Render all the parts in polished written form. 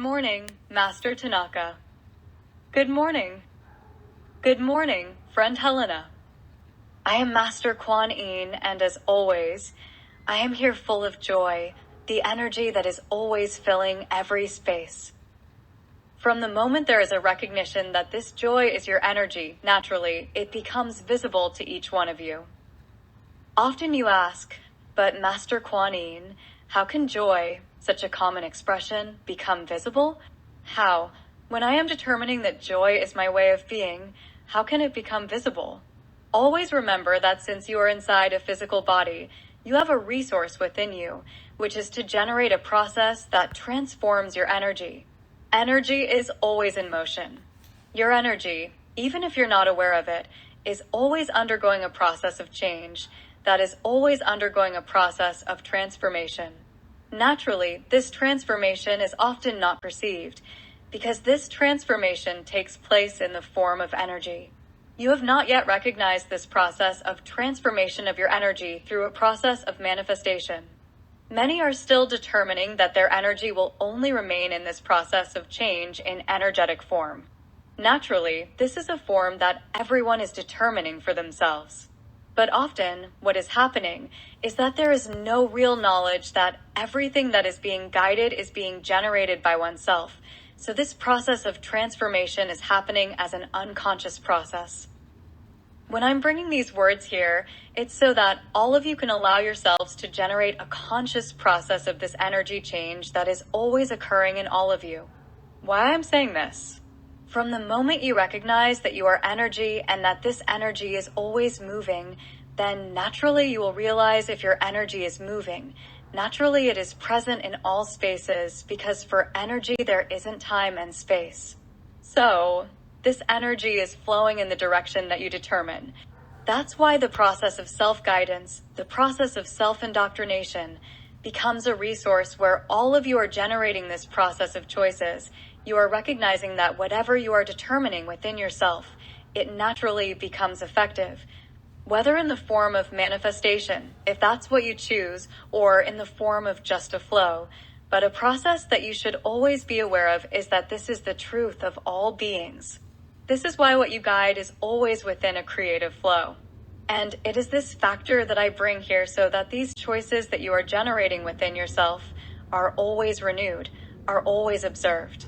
morning, Master Tanaka. Good morning. Good morning, friend Helena. I am Master Kwan Yin, and as always, I am here full of joy, the energy that is always filling every space. From the moment there is a recognition that this joy is your energy, naturally, it becomes visible to each one of you. Often you ask, but Master Kwan Yin, how can joy, such a common expression, become visible? How? When I am determining that joy is my way of being, how can it become visible? Always remember that since you are inside a physical body, you have a resource within you, which is to generate a process that transforms your energy. Energy is always in motion. Your energy, even if you're not aware of it, is always undergoing a process of change, that is always undergoing a process of transformation. Naturally, this transformation is often not perceived, because this transformation takes place in the form of energy. You have not yet recognized this process of transformation of your energy through a process of manifestation. Many are still determining that their energy will only remain in this process of change in energetic form. Naturally, this is a form that everyone is determining for themselves. But often, what is happening is that there is no real knowledge that everything that is being guided is being generated by oneself. So this process of transformation is happening as an unconscious process. When I'm bringing these words here, it's so that all of you can allow yourselves to generate a conscious process of this energy change that is always occurring in all of you. Why I'm saying this? From the moment you recognize that you are energy and that this energy is always moving, then naturally you will realize if your energy is moving. Naturally it is present in all spaces, because for energy there isn't time and space. So, this energy is flowing in the direction that you determine. That's why the process of self-guidance, the process of self-indoctrination, becomes a resource where all of you are generating this process of choices. You are recognizing that whatever you are determining within yourself, it naturally becomes effective. Whether in the form of manifestation, if that's what you choose, or in the form of just a flow. But a process that you should always be aware of is that this is the truth of all beings. This is why what you guide is always within a creative flow. And it is this factor that I bring here so that these choices that you are generating within yourself are always renewed, are always observed.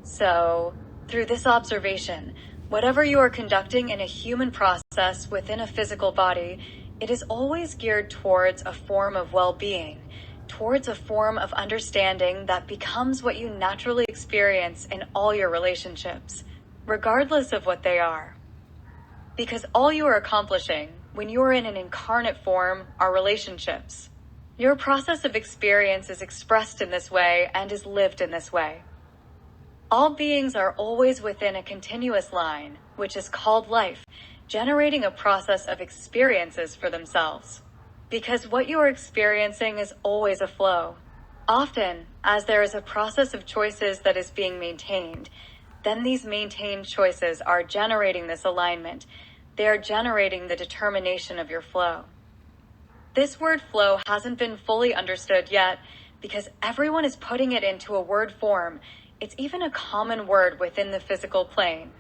So, through this observation, whatever you are conducting in a human process within a physical body, it is always geared towards a form of well-being, towards a form of understanding that becomes what you naturally experience in all your relationships, regardless of what they are. Because all you are accomplishing, when you are in an incarnate form, are relationships. Your process of experience is expressed in this way and is lived in this way. All beings are always within a continuous line, which is called life, generating a process of experiences for themselves. Because what you are experiencing is always a flow. Often, as there is a process of choices that is being maintained, then these maintained choices are generating this alignment. They are generating the determination of your flow. This word flow hasn't been fully understood yet because everyone is putting it into a word form. It's even a common word within the physical plane.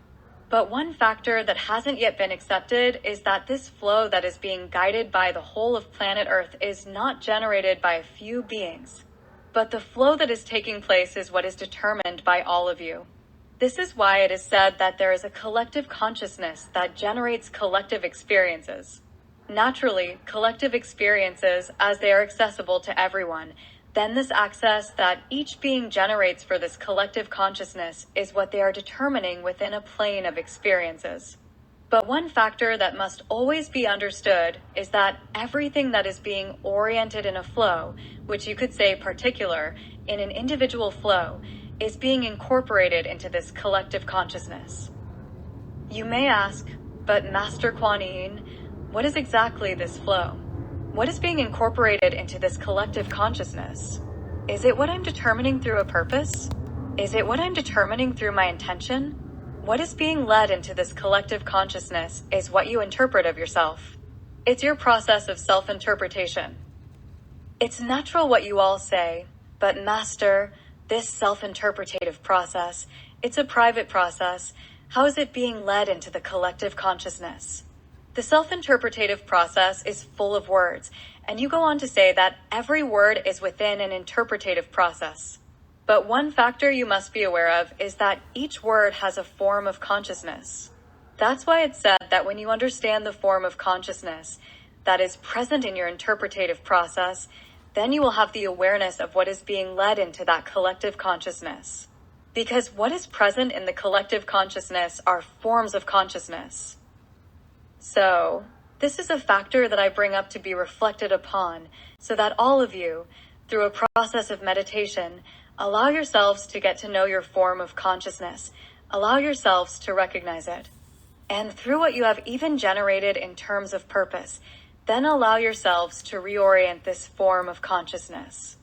But one factor that hasn't yet been accepted is that this flow that is being guided by the whole of planet Earth is not generated by a few beings. But the flow that is taking place is what is determined by all of you. This is why it is said that there is a collective consciousness that generates collective experiences. Naturally, collective experiences, as they are accessible to everyone, then this access that each being generates for this collective consciousness is what they are determining within a plane of experiences. But one factor that must always be understood is that everything that is being oriented in a flow, which you could say particular, in an individual flow, is being incorporated into this collective consciousness. You may ask, but Master Kwan Yin, what is exactly this flow? What is being incorporated into this collective consciousness? Is it what I'm determining through a purpose? Is it what I'm determining through my intention? What is being led into this collective consciousness is what you interpret of yourself. It's your process of self-interpretation. It's natural what you all say, but Master, This self-interpretative process, it's a private process. How is it being led into the collective consciousness? The self-interpretative process is full of words, and you go on to say that every word is within an interpretative process. But one factor you must be aware of is that each word has a form of consciousness. That's why it's said that when you understand the form of consciousness that is present in your interpretative process, then you will have the awareness of what is being led into that collective consciousness. Because what is present in the collective consciousness are forms of consciousness. So, this is a factor that I bring up to be reflected upon, so that all of you, through a process of meditation, allow yourselves to get to know your form of consciousness. Allow yourselves to recognize it. And through what you have even generated in terms of purpose, then allow yourselves to reorient this form of consciousness.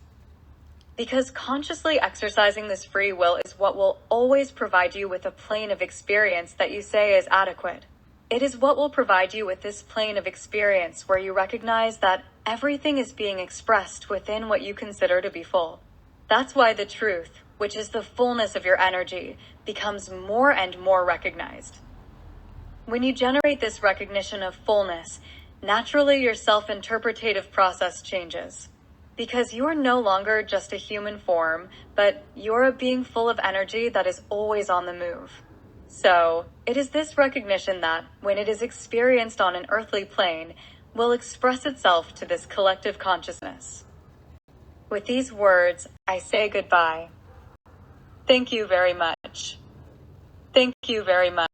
Because consciously exercising this free will is what will always provide you with a plane of experience that you say is adequate. It is what will provide you with this plane of experience where you recognize that everything is being expressed within what you consider to be full. That's why the truth, which is the fullness of your energy, becomes more and more recognized. When you generate this recognition of fullness, naturally your self-interpretative process changes. Because you're no longer just a human form, but you're a being full of energy that is always on the move. So, it is this recognition that, when it is experienced on an earthly plane, will express itself to this collective consciousness. With these words, I say goodbye. Thank you very much. Thank you very much.